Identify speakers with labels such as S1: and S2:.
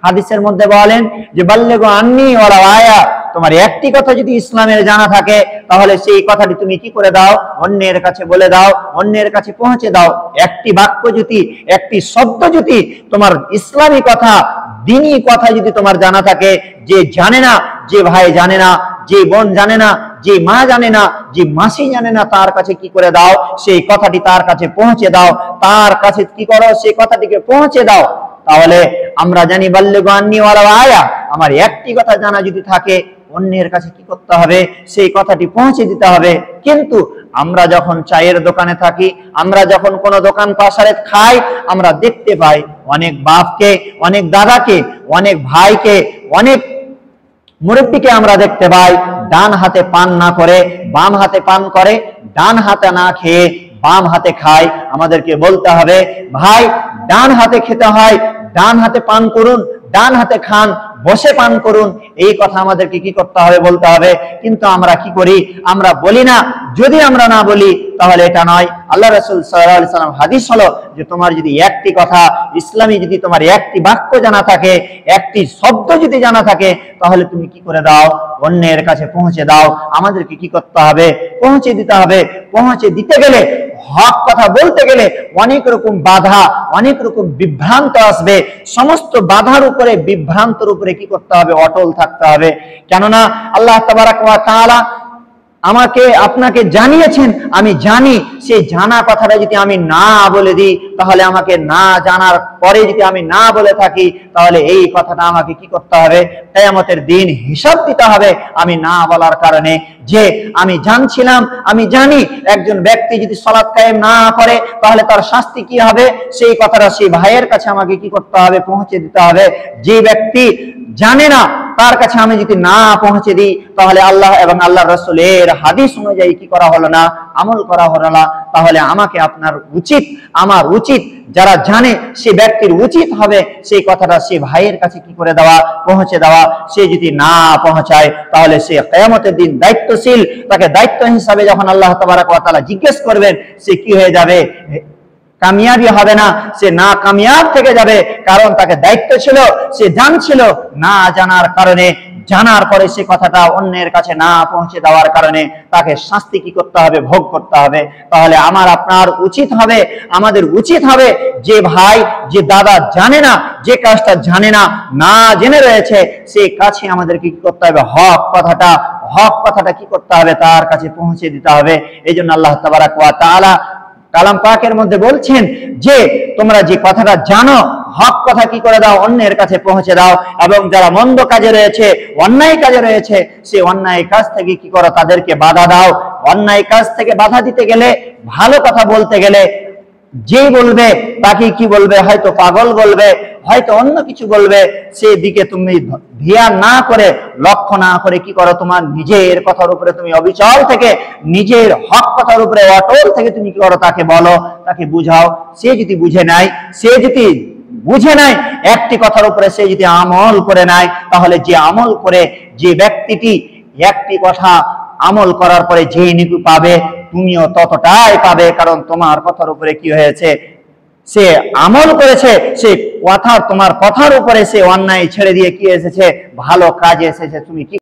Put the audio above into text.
S1: হাদিসের মধ্যে বলেন যে বাল্লিগু আন্নি ওয়ালাউ আয়া, তোমার একটি কথা যদি ইসলামের জানা থাকে তাহলে সেই কথাটি তুমি কি করে দাও, অন্যের কাছে বলে দাও, অন্যের কাছে পৌঁছে দাও। একটি বাক্য যদি, একটি শব্দ যদি তোমার ইসলামী কথা, দ্বীনি কথা যদি তোমার জানা থাকে, যে জানে না, যে ভাই জানে না, যে বোন জানে না, যে মা জানে না, যে মাসি জানে না, তার কাছে কি করে দাও, সেই কথাটি তার কাছে পৌঁছে দাও। তার কাছে কি করো, সেই কথাটিকে পৌঁছে দাও। তাহলে আমরা জানি বাল্লিগু আন্নি ওয়ালাউ আয়া, আমার একটি কথা জানা যদি থাকে, অন্যের কাছে কি করতে হবে, সেই কথাটি পৌঁছে দিতে হবে। কিন্তু আমরা যখন চায়ের দোকানে থাকি, আমরা যখন কোনো দোকান পাশারে খাই, আমরা দেখতে পাই অনেক বাপকে, অনেক দাদাকে, অনেক ভাইকে, অনেক মুরব্বীকে আমরা দেখতে পাই ডান হাতে পান না করে বাম হাতে পান করে, ডান হাতে না খেয়ে বাম হাতে খায়। আমাদেরকে বলতে হবে, ভাই ডান হাতে খেতে হয়, ডান হাতে পান করুন, ডান হাতে খান, বসে পান করুন, এই কথা আমাদেরকে কি করতে হবে, বলতে হবে। কিন্তু আমরা কি করি, আমরা বলি না। যদি আমরা না বলি তাহলে এটা নয়। আল্লাহ রাসূল সাল্লাল্লাহু আলাইহি সাল্লাম হাদিস হলো যে তোমার যদি একটি কথা ইসলামী, যদি তোমার একটি বাক্য জানা থাকে, একটি শব্দ যদি জানা থাকে, তাহলে তুমি কি করে দাও, অন্যের কাছে পৌঁছে দাও। আমাদেরকে কি করতে হবে, পৌঁছে দিতে হবে। পৌঁছে দিতে গেলে, হক কথা বলতে গেলে অনেক রকম বাধা, অনেক রকম বিভ্রান্ত আসবে। সমস্ত বাধার উপরে, বিভ্রান্তর উপরে কি করতে হবে, অটল থাকতে হবে। কেননা আল্লাহ তাবারাক ওয়া তাআলা আমাকে আপনাকে জানিয়েছেন, আমি জানি। সেই জানা কথাটা যদি আমি না বলে দিই, তাহলে আমাকে না জানার পরে যদি আমি না বলে থাকি, তাহলে এই কথাটা আমাকে কি করতে হবে, কিয়ামতের দিন হিসাব দিতে হবে আমি না বলার কারণে। যে আমি জানছিলাম, আমি জানি একজন ব্যক্তি যদি সালাত কায়েম না করে তাহলে তার শাস্তি কি হবে, সেই কথাটা সেই ভাইয়ের কাছে আমাকে কি করতে হবে, পৌঁছে দিতে হবে। যে ব্যক্তি জানে না, তার কাছে আমি যদি না পৌঁছে দিই, তাহলে আল্লাহ এবং আল্লাহ রাসূলের হাদিস অনুযায়ী কি করা হলো না, আমল করা হলো না। তাহলে আমাকে, আপনার উচিত, আমার উচিত, যারা জানে সে ব্যক্তির উচিত হবে সেই কথাটা সে ভাইয়ের কাছে কি করে দেওয়া, পৌঁছে দেওয়া। সে যদি না পৌঁছায় তাহলে সে কিয়ামতের দিন দায়িত্বশীল, তাকে দায়িত্ব হিসাবে যখন আল্লাহ তাবারাক ওয়া তাআলা জিজ্ঞেস করবেন, সে কি হয়ে যাবে, কামিয়াবি হবে না, সে না কামিয়াব থেকে যাবে। কারণ তাকে দায়িত্ব ছিল, সে জানছিল, না জানার কারণে, জানার পরে সে কথাটা অন্যের কাছে না পৌঁছে দেওয়ার কারণে তাকে শাস্তি কি করতে হবে, ভোগ করতে হবে। তাহলে আমার আপনার উচিত হবে, আমাদের উচিত হবে, যে ভাই, যে দাদা জানে না, যে কাজটা জানে না, না জেনে রয়েছে, সেই কাছে আমাদেরকে কি করতে হবে, হক কথাটা কি করতে হবে, তার কাছে পৌঁছে দিতে হবে। এই জন্য আল্লাহ তাবারাক ওয়া তাআলা কালাম পাকের মধ্যে বলছেন যে তোমরা যে কথাটা জানো, হক কথা কি করে দাও, অন্যের কাছে পৌঁছে দাও। এবং যারা মন্দ কাজে রয়েছে, অন্যায় কাজে রয়েছে, সেই অন্যায় কাজ থেকে কি করো, তাদেরকে বাধা দাও। অন্যায় কাজ থেকে বাধা দিতে গেলে, ভালো কথা বলতে গেলে, যেই বলবে তাকে কি বলবে, হয়তো পাগল বলবে, হয়তো অন্য কিছু বলবে, সেই দিকে তুমি ধ্যান না করে, লক্ষ্য না করে কি করো, তোমার নিজের কথার উপরে তুমি অবিচল থেকে, নিজের হক কথার উপরে অটল থেকে তুমি কি করো, তাকে বলো, তাকে বুঝাও। সে যদি বুঝে নাই একটি কথার উপরে, সে যদি আমল করে নাই, তাহলে যে আমল করে, যে ব্যক্তিটি একটি কথা আমল করার পরে যে নিকু পাবে, তুমিও ততটাই পাবে। কারণ তোমার কথার উপরে কি হয়েছে, সে আমল করেছে, সে কথা, তোমার কথার উপরে সে অন্যায় ছেড়ে দিয়ে কি এসেছে, ভালো কাজে এসেছে। তুমি কি